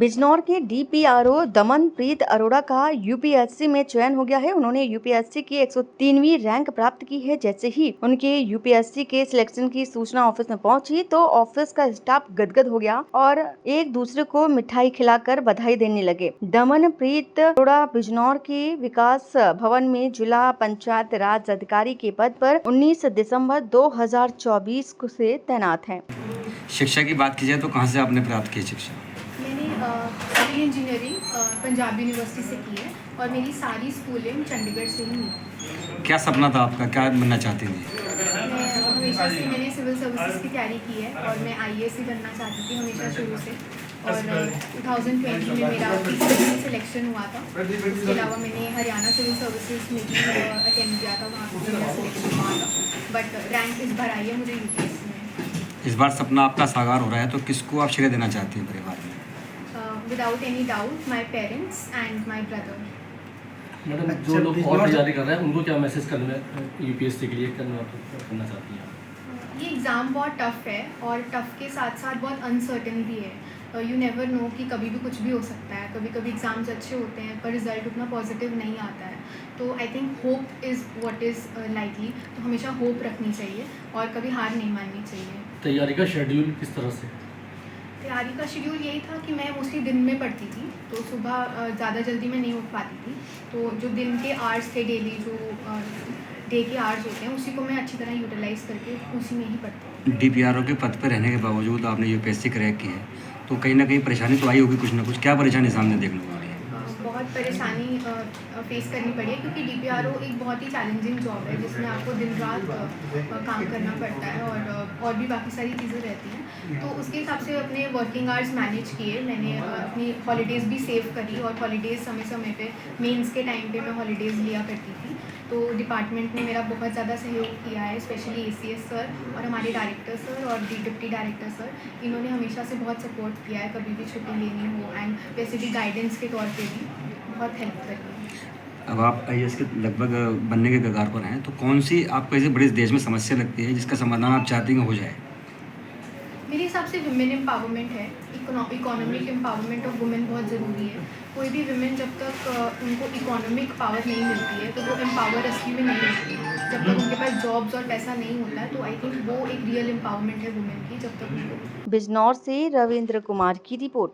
बिजनौर के डीपीआरओ दमनप्रीत अरोड़ा का यूपीएससी में चयन हो गया है। उन्होंने यूपीएससी की 103वीं रैंक प्राप्त की है। जैसे ही उनके यूपीएससी के सिलेक्शन की सूचना ऑफिस में पहुंची तो ऑफिस का स्टाफ गदगद हो गया और एक दूसरे को मिठाई खिलाकर बधाई देने लगे। दमनप्रीत अरोड़ा बिजनौर के विकास भवन में जिला पंचायत राज अधिकारी के पद पर 19 दिसंबर 2024 से तैनात हैं। शिक्षा की बात की जाए तो कहाँ से आपने प्राप्त की शिक्षा? मैंने सिविल इंजीनियरिंग पंजाब यूनिवर्सिटी से की है और मेरी सारी स्कूलिंग चंडीगढ़ से ही हुई। क्या सपना था आपका, क्या बनना चाहती थी? मैं हमेशा से मैंने सिविल सर्विसेज की तैयारी की है और मैं आईएएस ही बनना चाहती थी हमेशा शुरू से। और 2020 में मेरा पीसीएससी सिलेक्शन हुआ था। इसके अलावा मैंने हरियाणा सिविल सर्विसेज में भी अटेंड किया था, वहाँ पर मेरा सिलेक्शन हुआ था। बट रैंक इस बार आई है मुझे यूपीएससी में। इस बार सपना आपका साकार हो रहा है तो किसको आप श्रेय देना चाहती हैं परिवार में? Without any doubt, my parents and my brother. Madam, जो लोग और तैयारी कर रहे हैं उनको क्या मैसेज करना यूपीएससी के लिए करना चाहती हैं? ये एग्ज़ाम बहुत टफ़ है और टफ़ के साथ साथ बहुत अनसर्टेन भी है। यू नेवर नो कि कभी भी कुछ भी हो सकता है। कभी कभी एग्ज़ाम्स अच्छे होते हैं पर रिज़ल्ट उतना पॉजिटिव नहीं आता है। तो I think hope is what is likely. तो हमेशा होप रखनी चाहिए और कभी हार नहीं माननी चाहिए। तैयारी का शेड्यूल किस तरह से? तैयारी का शेड्यूल यही था कि मैं मोस्टली दिन में पढ़ती थी, तो सुबह ज़्यादा जल्दी मैं नहीं उठ पाती थी। तो जो दिन के आवर्स थे, डेली जो डे के आवर्स होते हैं, उसी को मैं अच्छी तरह यूटिलाइज़ करके उसी में ही पढ़ती हूँ। डीपीआरओ के पद पर रहने के बावजूद आपने यूपीएससी क्रैक की है तो कहीं ना कहीं परेशानी तो आई होगी कुछ ना कुछ। क्या परेशानी सामने देखने को मिली है? बहुत परेशानी फेस करनी पड़ी है क्योंकि डीपीआरओ एक बहुत ही चैलेंजिंग जॉब है जिसमें आपको दिन रात काम करना पड़ता है और भी बाकी सारी चीज़ें रहती हैं। तो उसके हिसाब से अपने वर्किंग आवर्स मैनेज किए। मैंने अपनी हॉलीडेज़ भी सेव करी और हॉलीडेज़ समय समय पे मेंस के टाइम पे मैं हॉलीडेज़ लिया करती थी। तो डिपार्टमेंट ने मेरा बहुत ज़्यादा सहयोग किया है, स्पेशली एसीएस सर और हमारे डायरेक्टर सर और डिप्टी डायरेक्टर सर। इन्होंने हमेशा से बहुत सपोर्ट किया है, कभी भी छुट्टी लेनी हो एंड वैसे भी गाइडेंस के तौर पे भी बहुत हेल्प करी है। अब आप आईएएस के लगभग बनने के कगार पर हैं तो कौन सी आपको ऐसे बड़े देश में समस्या लगती है जिसका समाधान आप चाहती हैं हो जाए? मेरे हिसाब से वुमेन एम्पावरमेंट है। इकोनॉमिक एम्पावरमेंट ऑफ वुमेन बहुत ज़रूरी है। कोई भी वुमेन जब तक उनको इकोनॉमिक पावर नहीं मिलती है तो वो एम्पावर असली में नहीं होती। जब तक उनके पास जॉब्स और पैसा नहीं होता है तो आई थिंक वो एक रियल एम्पावरमेंट है वुमेन की, जब तक उनको। बिजनौर से रविंद्र कुमार की रिपोर्ट।